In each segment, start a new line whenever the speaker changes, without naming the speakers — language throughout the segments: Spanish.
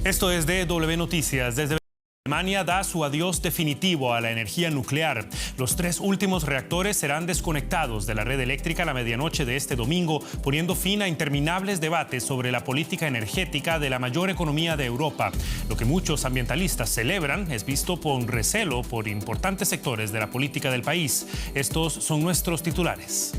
Esto es DW Noticias. Desde Alemania da su adiós definitivo a la energía nuclear. Los 3 últimos reactores serán desconectados de la red eléctrica a la medianoche de este domingo, poniendo fin a interminables debates sobre la política energética de la mayor economía de Europa. Lo que muchos ambientalistas celebran es visto con recelo por importantes sectores de la política del país. Estos son nuestros titulares.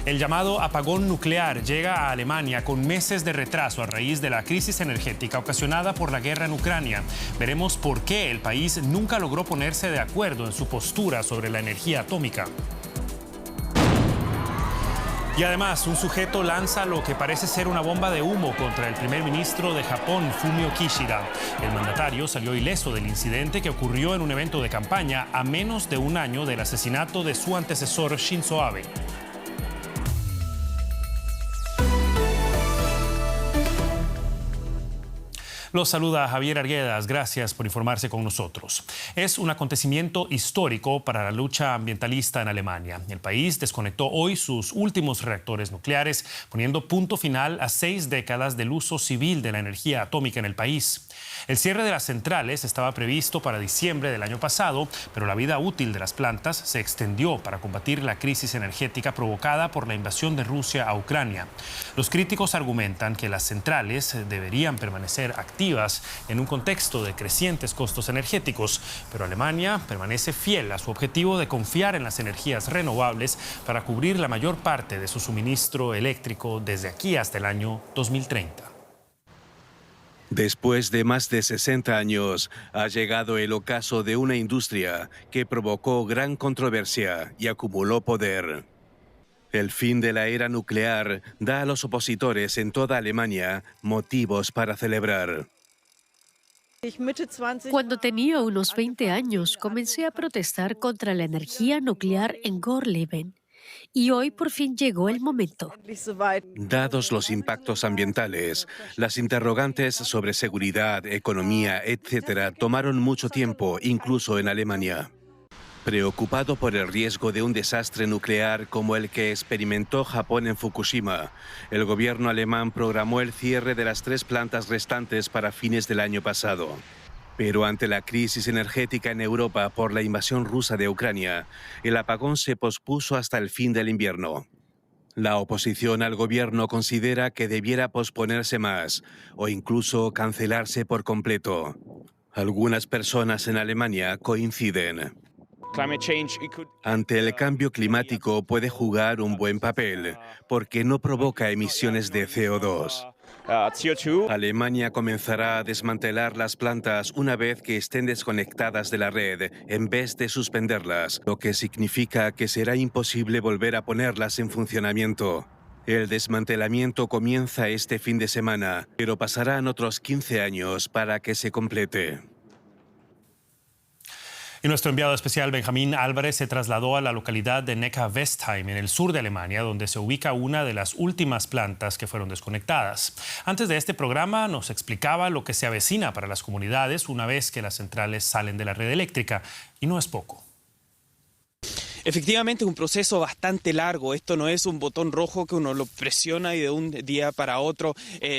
El llamado apagón nuclear llega a Alemania con meses de retraso a raíz de la crisis energética ocasionada por la guerra en Ucrania. Veremos por qué el país nunca logró ponerse de acuerdo en su postura sobre la energía atómica. Y además, un sujeto lanza lo que parece ser una bomba de humo contra el primer ministro de Japón, Fumio Kishida. El mandatario salió ileso del incidente que ocurrió en un evento de campaña a menos de un año del asesinato de su antecesor, Shinzo Abe. Los saluda Javier Arguedas, gracias por informarse con nosotros. Es un acontecimiento histórico para la lucha ambientalista en Alemania. El país desconectó hoy sus últimos reactores nucleares, poniendo punto final a 6 décadas del uso civil de la energía atómica en el país. El cierre de las centrales estaba previsto para diciembre del año pasado, pero la vida útil de las plantas se extendió para combatir la crisis energética provocada por la invasión de Rusia a Ucrania. Los críticos argumentan que las centrales deberían permanecer activas en un contexto de crecientes costos energéticos, pero Alemania permanece fiel a su objetivo de confiar en las energías renovables para cubrir la mayor parte de su suministro eléctrico desde aquí hasta el año 2030.
Después de más de 60 años, ha llegado el ocaso de una industria que provocó gran controversia y acumuló poder. El fin de la era nuclear da a los opositores en toda Alemania motivos para celebrar.
Cuando tenía unos 20 años, comencé a protestar contra la energía nuclear en Gorleben. Y hoy por fin llegó el momento.
Dados los impactos ambientales, las interrogantes sobre seguridad, economía, etc., tomaron mucho tiempo, incluso en Alemania. Preocupado por el riesgo de un desastre nuclear como el que experimentó Japón en Fukushima, el gobierno alemán programó el cierre de las 3 plantas restantes para fines del año pasado. Pero ante la crisis energética en Europa por la invasión rusa de Ucrania, el apagón se pospuso hasta el fin del invierno. La oposición al gobierno considera que debiera posponerse más o incluso cancelarse por completo. Algunas personas en Alemania coinciden. Ante el cambio climático puede jugar un buen papel porque no provoca emisiones de CO2. Alemania comenzará a desmantelar las plantas una vez que estén desconectadas de la red, en vez de suspenderlas, lo que significa que será imposible volver a ponerlas en funcionamiento. El desmantelamiento comienza este fin de semana, pero pasarán otros 15 años para que se complete.
Y nuestro enviado especial Benjamín Álvarez se trasladó a la localidad de Neckar-Westheim, en el sur de Alemania, donde se ubica una de las últimas plantas que fueron desconectadas. Antes de este programa nos explicaba lo que se avecina para las comunidades una vez que las centrales salen de la red eléctrica, y no es poco.
Efectivamente es un proceso bastante largo, esto no es un botón rojo que uno lo presiona y de un día para otro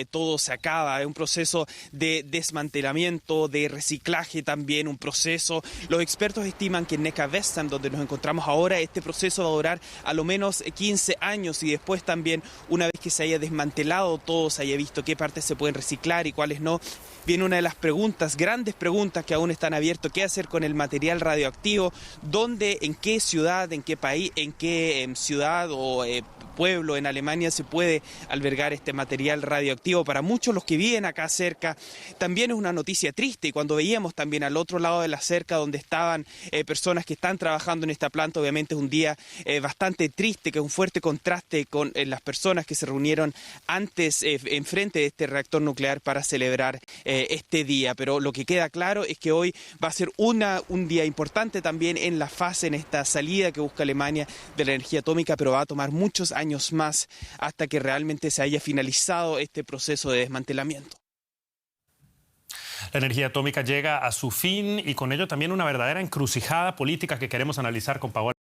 todo se acaba, es un proceso de desmantelamiento, de reciclaje también, un proceso. Los expertos estiman que en Neckar-Westheim, donde nos encontramos ahora, este proceso va a durar a lo menos 15 años y después también, una vez que se haya desmantelado todo, se haya visto qué partes se pueden reciclar y cuáles no, viene una de las preguntas, grandes preguntas que aún están abiertas: ¿qué hacer con el material radioactivo? ¿Dónde, en qué ciudad, en qué país, en qué ciudad o pueblo en Alemania se puede albergar este material radioactivo? Para muchos los que viven acá cerca también es una noticia triste, y cuando veíamos también al otro lado de la cerca donde estaban personas que están trabajando en esta planta, obviamente es un día bastante triste, que es un fuerte contraste con las personas que se reunieron antes enfrente de este reactor nuclear para celebrar este día. Pero lo que queda claro es que hoy va a ser un día importante también en la fase, en esta salida que busca Alemania de la energía atómica, pero va a tomar muchos años más hasta que realmente se haya finalizado este proceso de desmantelamiento.
La energía atómica llega a su fin y con ello también una verdadera encrucijada política que queremos analizar con Paola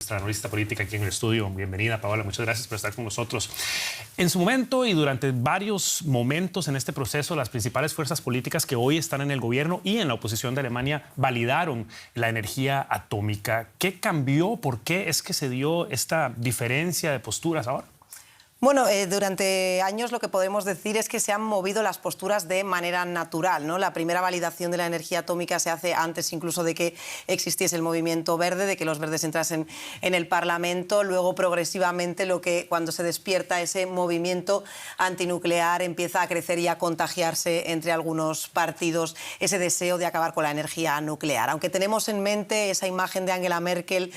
Nuestra analista política aquí en el estudio. Bienvenida, Paola. Muchas gracias por estar con nosotros. En su momento y durante varios momentos en este proceso, las principales fuerzas políticas que hoy están en el gobierno y en la oposición de Alemania validaron la energía atómica. ¿Qué cambió? ¿Por qué es que se dio esta diferencia de posturas ahora?
Bueno, durante años lo que podemos decir es que se han movido las posturas de manera natural, ¿no? La primera validación de la energía atómica se hace antes incluso de que existiese el movimiento verde, de que los verdes entrasen en el Parlamento. Luego, progresivamente, cuando se despierta ese movimiento antinuclear, empieza a crecer y a contagiarse entre algunos partidos ese deseo de acabar con la energía nuclear. Aunque tenemos en mente esa imagen de Angela Merkel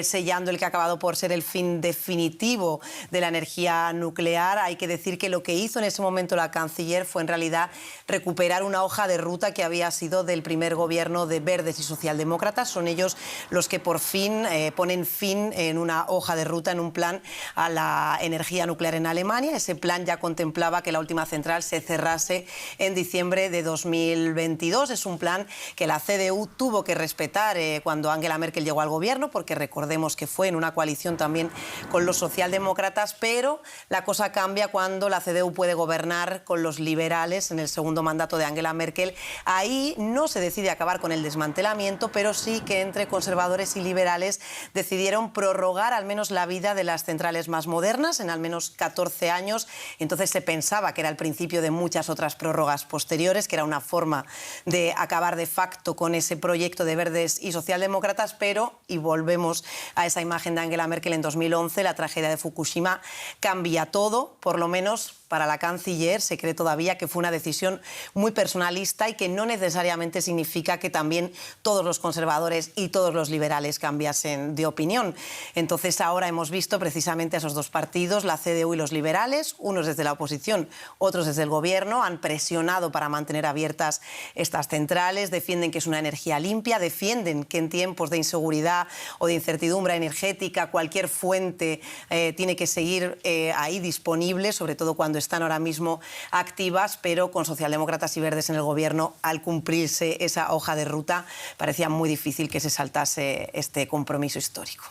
sellando el que ha acabado por ser el fin definitivo de la energía nuclear, hay que decir que lo que hizo en ese momento la canciller fue en realidad recuperar una hoja de ruta que había sido del primer gobierno de verdes y socialdemócratas. Son ellos los que por fin ponen fin en una hoja de ruta, en un plan a la energía nuclear en Alemania. Ese plan ya contemplaba que la última central se cerrase en diciembre de 2022. Es un plan que la CDU tuvo que respetar cuando Angela Merkel llegó al gobierno, porque recordemos que fue en una coalición también con los socialdemócratas, pero la cosa cambia cuando la CDU puede gobernar con los liberales en el segundo mandato de Angela Merkel. Ahí no se decide acabar con el desmantelamiento, pero sí que entre conservadores y liberales decidieron prorrogar al menos la vida de las centrales más modernas en al menos 14 años. Entonces se pensaba que era el principio de muchas otras prórrogas posteriores, que era una forma de acabar de facto con ese proyecto de verdes y socialdemócratas, pero, y volvemos a esa imagen de Angela Merkel en 2011, la tragedia de Fukushima cambia todo, por lo menos para la canciller. Se cree todavía que fue una decisión muy personalista y que no necesariamente significa que también todos los conservadores y todos los liberales cambiasen de opinión. Entonces ahora hemos visto precisamente a esos dos partidos, la CDU y los liberales, unos desde la oposición, otros desde el gobierno, han presionado para mantener abiertas estas centrales, defienden que es una energía limpia, defienden que en tiempos de inseguridad o de incertidumbre energética cualquier fuente tiene que seguir ahí disponible, sobre todo cuando están ahora mismo activas, pero con socialdemócratas y verdes en el gobierno, al cumplirse esa hoja de ruta, parecía muy difícil que se saltase este compromiso histórico.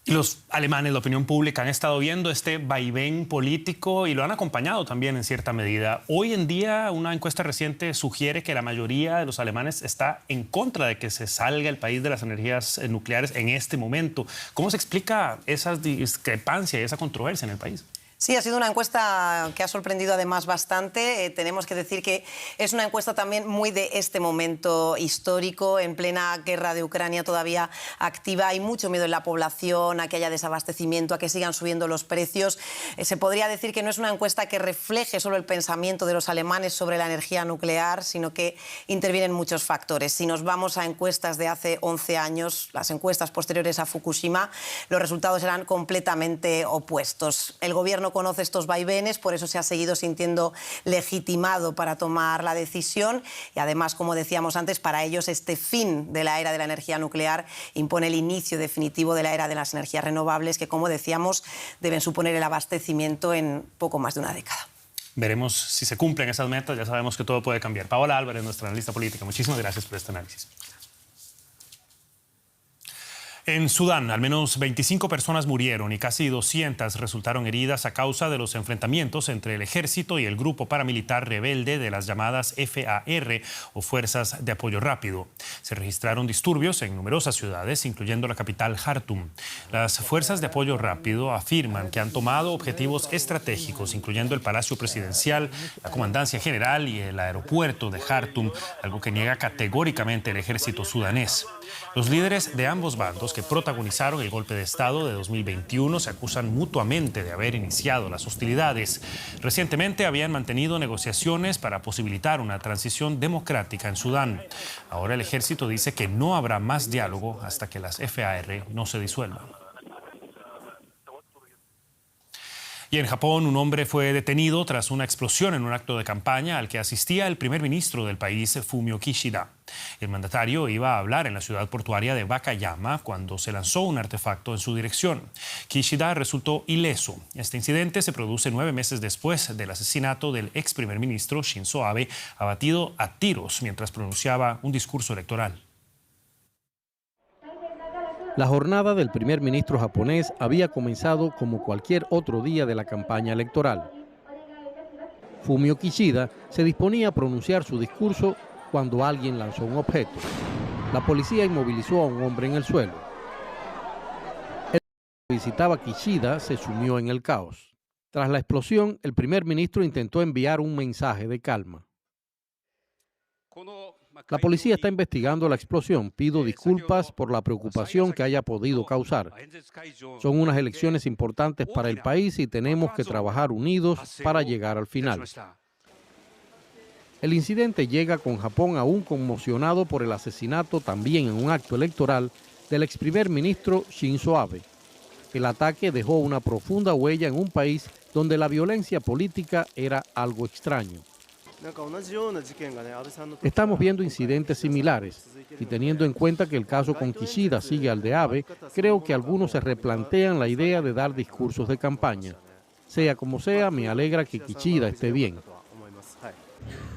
Y los alemanes, la opinión pública, han estado viendo este vaivén político y lo han acompañado también en cierta medida. Hoy en día, una encuesta reciente sugiere que la mayoría de los alemanes está en contra de que se salga el país de las energías nucleares en este momento. ¿Cómo se explica esa discrepancia y esa controversia en el país?
Sí, ha sido una encuesta que ha sorprendido además bastante. Tenemos que decir que es una encuesta también muy de este momento histórico, en plena guerra de Ucrania todavía activa. Hay mucho miedo en la población a que haya desabastecimiento, a que sigan subiendo los precios. Se podría decir que no es una encuesta que refleje solo el pensamiento de los alemanes sobre la energía nuclear, sino que intervienen muchos factores. Si nos vamos a encuestas de hace 11 años, las encuestas posteriores a Fukushima, los resultados eran completamente opuestos. El gobierno conoce estos vaivenes, por eso se ha seguido sintiendo legitimado para tomar la decisión y además, como decíamos antes, para ellos este fin de la era de la energía nuclear impone el inicio definitivo de la era de las energías renovables que, como decíamos, deben suponer el abastecimiento en poco más de una década.
Veremos si se cumplen esas metas, ya sabemos que todo puede cambiar. Paola Álvarez, nuestra analista política, muchísimas gracias por este análisis. En Sudán, al menos 25 personas murieron y casi 200 resultaron heridas a causa de los enfrentamientos entre el ejército y el grupo paramilitar rebelde de las llamadas FAR o Fuerzas de Apoyo Rápido. Se registraron disturbios en numerosas ciudades, incluyendo la capital Jartum. Las Fuerzas de Apoyo Rápido afirman que han tomado objetivos estratégicos, incluyendo el Palacio Presidencial, la Comandancia General y el aeropuerto de Jartum, algo que niega categóricamente el ejército sudanés. Los líderes de ambos bandos que protagonizaron el golpe de Estado de 2021 se acusan mutuamente de haber iniciado las hostilidades. Recientemente habían mantenido negociaciones para posibilitar una transición democrática en Sudán. Ahora el ejército dice que no habrá más diálogo hasta que las FAR no se disuelvan. Y en Japón, un hombre fue detenido tras una explosión en un acto de campaña al que asistía el primer ministro del país, Fumio Kishida. El mandatario iba a hablar en la ciudad portuaria de Wakayama cuando se lanzó un artefacto en su dirección. Kishida resultó ileso. Este incidente se produce 9 meses después del asesinato del ex primer ministro Shinzo Abe, abatido a tiros mientras pronunciaba un discurso electoral.
La jornada del primer ministro japonés había comenzado como cualquier otro día de la campaña electoral. Fumio Kishida se disponía a pronunciar su discurso cuando alguien lanzó un objeto. La policía inmovilizó a un hombre en el suelo. El que visitaba Kishida se sumió en el caos. Tras la explosión, el primer ministro intentó enviar un mensaje de calma. La policía está investigando la explosión. Pido disculpas por la preocupación que haya podido causar. Son unas elecciones importantes para el país y tenemos que trabajar unidos para llegar al final. El incidente llega con Japón aún conmocionado por el asesinato, también en un acto electoral, del ex primer ministro Shinzo Abe. El ataque dejó una profunda huella en un país donde la violencia política era algo extraño. Estamos viendo incidentes similares y teniendo en cuenta que el caso con Kishida sigue al de Abe, creo que algunos se replantean la idea de dar discursos de campaña. Sea como sea, me alegra que Kishida esté bien.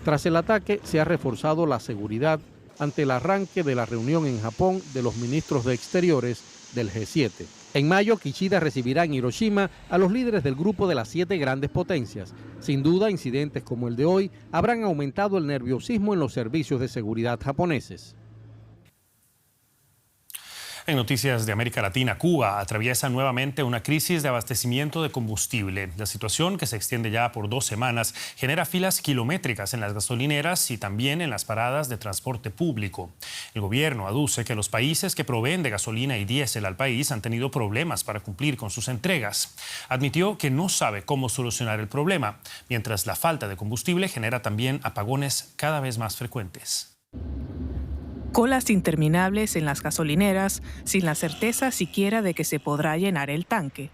Tras el ataque se ha reforzado la seguridad ante el arranque de la reunión en Japón de los ministros de Exteriores del G7. En mayo, Kishida recibirá en Hiroshima a los líderes del grupo de las 7 grandes potencias. Sin duda, incidentes como el de hoy habrán aumentado el nerviosismo en los servicios de seguridad japoneses.
En noticias de América Latina, Cuba atraviesa nuevamente una crisis de abastecimiento de combustible. La situación, que se extiende ya por 2 semanas, genera filas kilométricas en las gasolineras y también en las paradas de transporte público. El gobierno aduce que los países que proveen de gasolina y diésel al país han tenido problemas para cumplir con sus entregas. Admitió que no sabe cómo solucionar el problema, mientras la falta de combustible genera también apagones cada vez más frecuentes.
Colas interminables en las gasolineras sin la certeza siquiera de que se podrá llenar el tanque.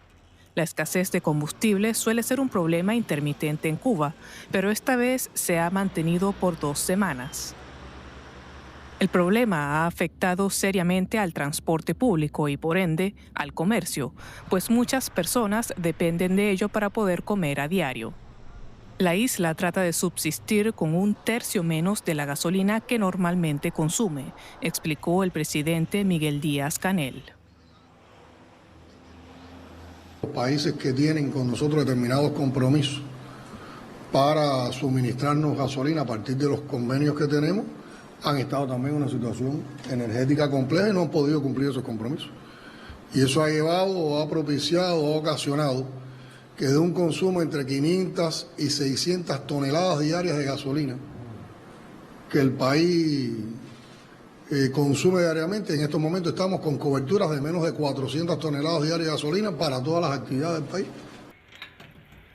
La escasez de combustible suele ser un problema intermitente en Cuba, pero esta vez se ha mantenido por 2 semanas. El problema ha afectado seriamente al transporte público y, por ende, al comercio, pues muchas personas dependen de ello para poder comer a diario. La isla trata de subsistir con 1/3 menos de la gasolina que normalmente consume, explicó el presidente Miguel Díaz-Canel.
Los países que tienen con nosotros determinados compromisos para suministrarnos gasolina a partir de los convenios que tenemos han estado también en una situación energética compleja y no han podido cumplir esos compromisos. Y eso ha llevado o ha propiciado o ha ocasionado que de un consumo entre 500 y 600 toneladas diarias de gasolina que el país consume diariamente, en estos momentos estamos con coberturas de menos de 400 toneladas diarias de gasolina para todas las actividades del país.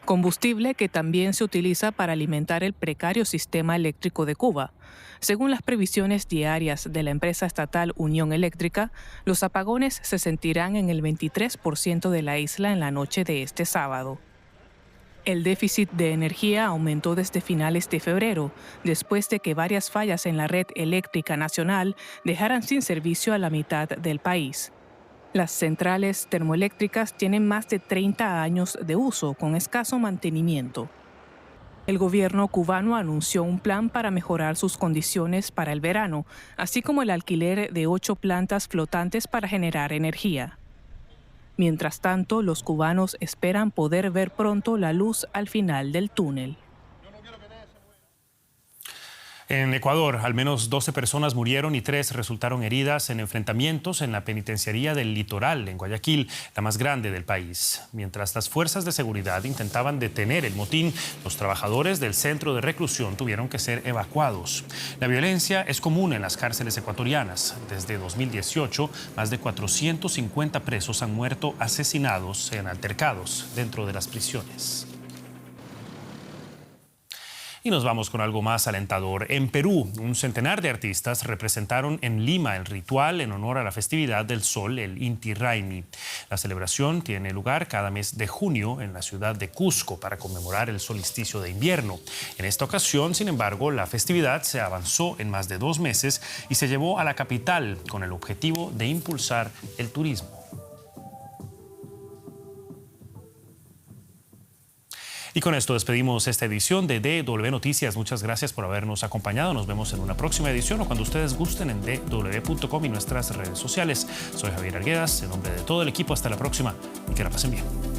Combustible que también se utiliza para alimentar el precario sistema eléctrico de Cuba. Según las previsiones diarias de la empresa estatal Unión Eléctrica, los apagones se sentirán en el 23% de la isla en la noche de este sábado. El déficit de energía aumentó desde finales de febrero, después de que varias fallas en la red eléctrica nacional dejaran sin servicio a la mitad del país. Las centrales termoeléctricas tienen más de 30 años de uso, con escaso mantenimiento. El gobierno cubano anunció un plan para mejorar sus condiciones para el verano, así como el alquiler de 8 plantas flotantes para generar energía. Mientras tanto, los cubanos esperan poder ver pronto la luz al final del túnel.
En Ecuador, al menos 12 personas murieron y 3 resultaron heridas en enfrentamientos en la penitenciaría del Litoral, en Guayaquil, la más grande del país. Mientras las fuerzas de seguridad intentaban detener el motín, los trabajadores del centro de reclusión tuvieron que ser evacuados. La violencia es común en las cárceles ecuatorianas. Desde 2018, más de 450 presos han muerto asesinados en altercados dentro de las prisiones. Y nos vamos con algo más alentador. En Perú, un centenar de artistas representaron en Lima el ritual en honor a la festividad del sol, el Inti Raymi. La celebración tiene lugar cada mes de junio en la ciudad de Cusco para conmemorar el solsticio de invierno. En esta ocasión, sin embargo, la festividad se avanzó en más de 2 meses y se llevó a la capital con el objetivo de impulsar el turismo. Y con esto despedimos esta edición de DW Noticias. Muchas gracias por habernos acompañado. Nos vemos en una próxima edición o cuando ustedes gusten en dw.com y nuestras redes sociales. Soy Javier Arguedas, en nombre de todo el equipo. Hasta la próxima y que la pasen bien.